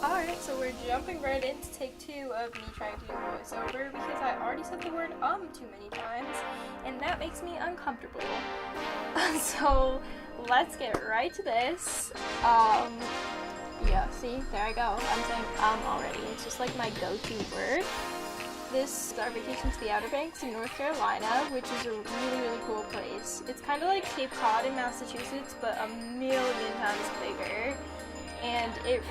Alright, so we're jumping right into take 2 of me trying to do voiceover because I already said the word too many times, and that makes me uncomfortable. So let's get right to this. Yeah, see, there I go. I'm saying already. It's just like my go-to word. This is our vacation to the Outer Banks in North Carolina, which is a really, really cool place. It's kind of like Cape Cod in Massachusetts, but a million times bigger. And it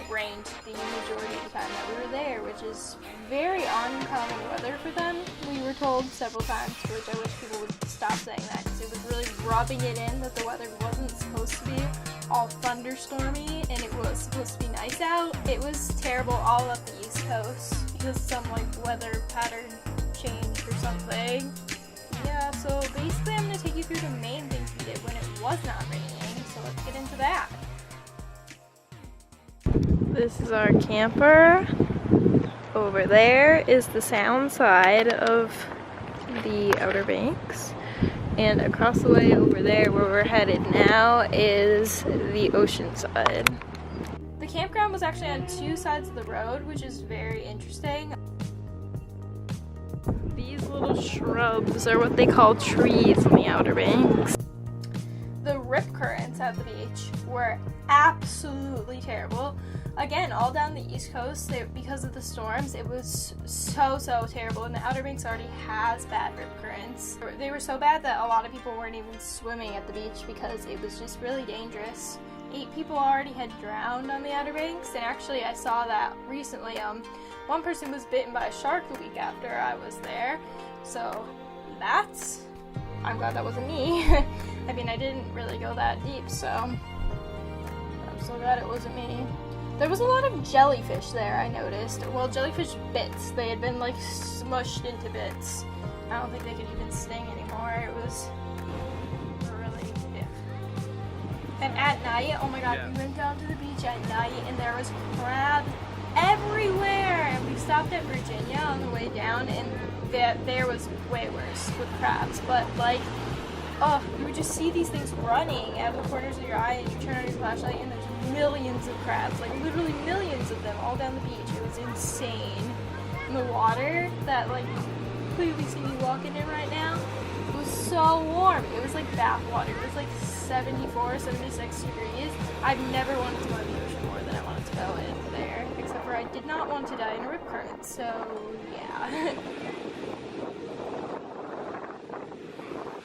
rained the majority of the time that we were there, which is very uncommon weather for them. We were told several times, which I wish people would stop saying that, because it was really rubbing it in that the weather wasn't supposed to be all thunderstormy, and it was supposed to be nice out. It was terrible all up the East Coast, because some weather pattern change or something. Yeah, so basically I'm going to take you through the main things we did when it was not raining, so let's get into that. This is our camper. Over there is the sound side of the Outer Banks. And across the way over there where we're headed now is the ocean side. The campground was actually on 2 sides of the road, which is very interesting. These little shrubs are what they call trees on the Outer Banks. The rip currents at the beach were absolutely terrible. Again, all down the East Coast, because of the storms, it was so terrible, and the Outer Banks already has bad rip currents. They were so bad that a lot of people weren't even swimming at the beach because it was just really dangerous. 8 people already had drowned on the Outer Banks, and actually I saw that recently. One person was bitten by a shark the week after I was there, so I'm glad that wasn't me. I mean, I didn't really go that deep, so I'm so glad it wasn't me. There was a lot of jellyfish there, I noticed. Well, jellyfish bits. They had been smushed into bits. I don't think they could even sting anymore. It was really iff. And at night, oh my god, we went down to the beach at night and there was crabs everywhere. And we stopped at Virginia on the way down, and there was way worse with crabs. But you would just see these things running out of the corners of your eye, and you turn on your flashlight and there's millions of crabs, literally millions of them all down the beach. It was insane. And the water that you clearly see me walking in right now was so warm. It was like bath water. It was 74, 76 degrees. I've never wanted to go in the ocean more than I wanted to go in there, except for I did not want to die in a rip current, so yeah.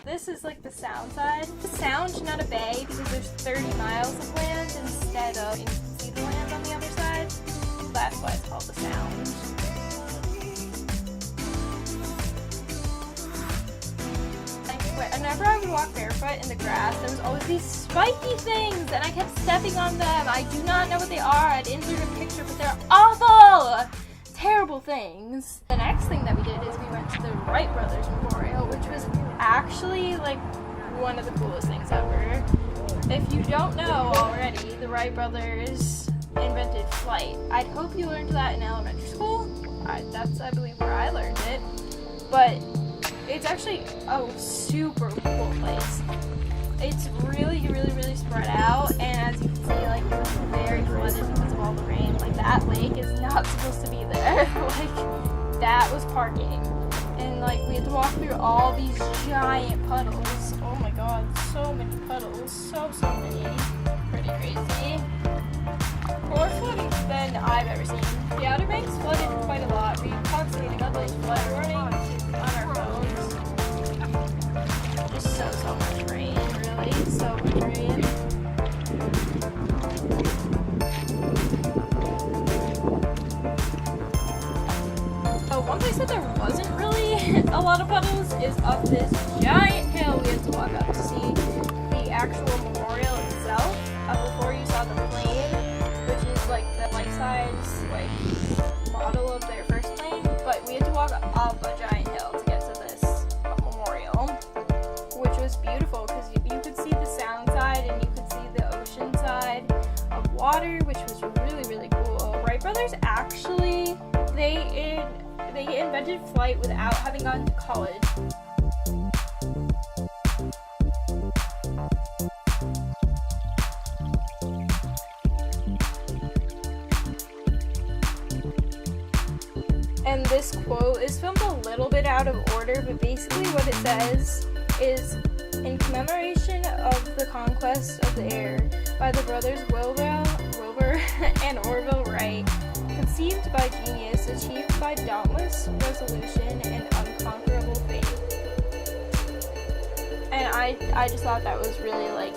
This is the sound side. The sound, not a bay, because there's 30 miles of land instead of, you can see the land on the other side. That's why it's called the sound. Whenever I would walk barefoot in the grass, there was always these spiky things, and I kept stepping on them. I do not know what they are. I'd insert a picture, but they're awful! Terrible things. The next thing that we did is we went to the Wright brothers memorial, which was actually one of the coolest things ever. If you don't know already, the Wright brothers invented flight. I'd hope you learned that in elementary school. That's, I believe, where I learned it. But it's actually a super cool place. It's really spread out, and as you can see, it was very flooded because of all the rain. That lake is not supposed to be there. That was parking. And we had to walk through all these giant puddles. Oh my god, so many puddles. So many. Pretty crazy. More flooding than I've ever seen. The Outer Banks flooded quite a lot. We constantly got those flood warnings on our phones. Just so much rain, really. So much rain. One place that there wasn't really a lot of puddles is up this giant hill we had to walk up to see the actual memorial itself. Before you saw the plane, which is the life-size model of their first plane, but we had to walk up a giant hill to get to this memorial, which was beautiful because you could see the sound side and you could see the ocean side of water, which was really cool. Wright brothers actually, they invented flight without having gone to college. And this quote is filmed a little bit out of order, but basically what it says is, in commemoration of the conquest of the air by the brothers Wilbur and Orville Wright, conceived by genius, achieved by dauntless resolution and unconquerable faith. And I just thought that was really like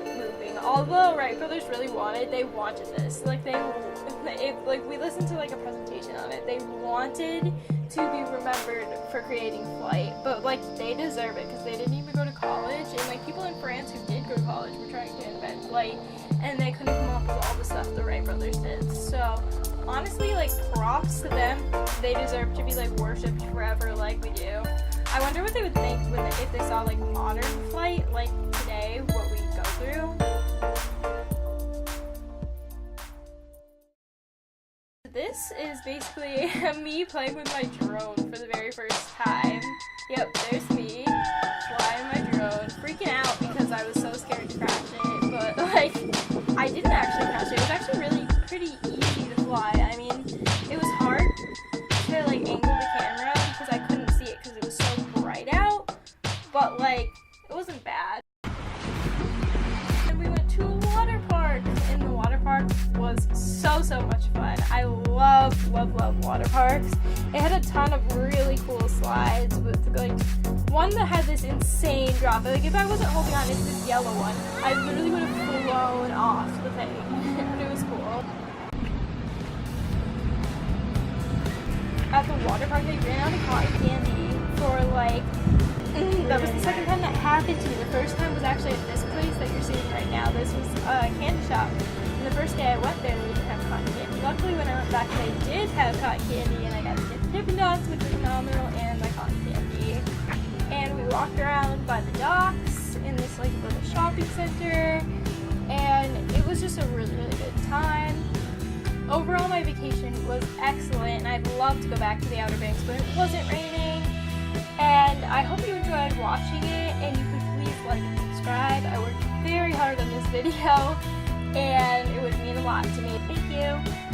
moving. Although Wright brothers really wanted this. Like we listened to like a presentation on it. They wanted to be remembered for creating flight, but like they deserve it because they didn't even go to college, and like people in France who did go to college were trying to invent flight, and they couldn't come up with all the stuff the Wright brothers did. So honestly, like props to them. They deserve to be like worshipped forever, like we do. I wonder what they would think if they saw like modern flight, like today, what we go through. This is basically me playing with my drone for the very first time. Yep, there's me flying my drone, freaking out because I was so scared to crash it, but like I didn't actually crash it. It was actually really pretty easy to fly. I mean, it was hard to like angle the camera because I couldn't see it because it was so bright out, but like it wasn't bad. And we went to a water park, and the water park was so much fun. I love water parks. It had a ton of really cool slides with like one that had this insane drop. Like if I wasn't holding on, it's this yellow one, I literally would have flown off the thing. But it was cool. At the water park, they ran out of cotton candy for like that was the second time that happened to me. The first time was actually at this place that you're seeing right now. This was a candy shop. And the first day I went there, they didn't have cotton candy. Luckily, when I went back, they did have cotton candy, and I got to get the Dippin' Dots, which was phenomenal, and my cotton candy. And we walked around by the docks in this like little shopping center, and it was just a really good time. Overall, my vacation was excellent, and I'd love to go back to the Outer Banks, but it wasn't raining. And I hope you enjoyed watching it, and you could please like and subscribe. I worked very hard on this video, and it would mean a lot to me. Thank you.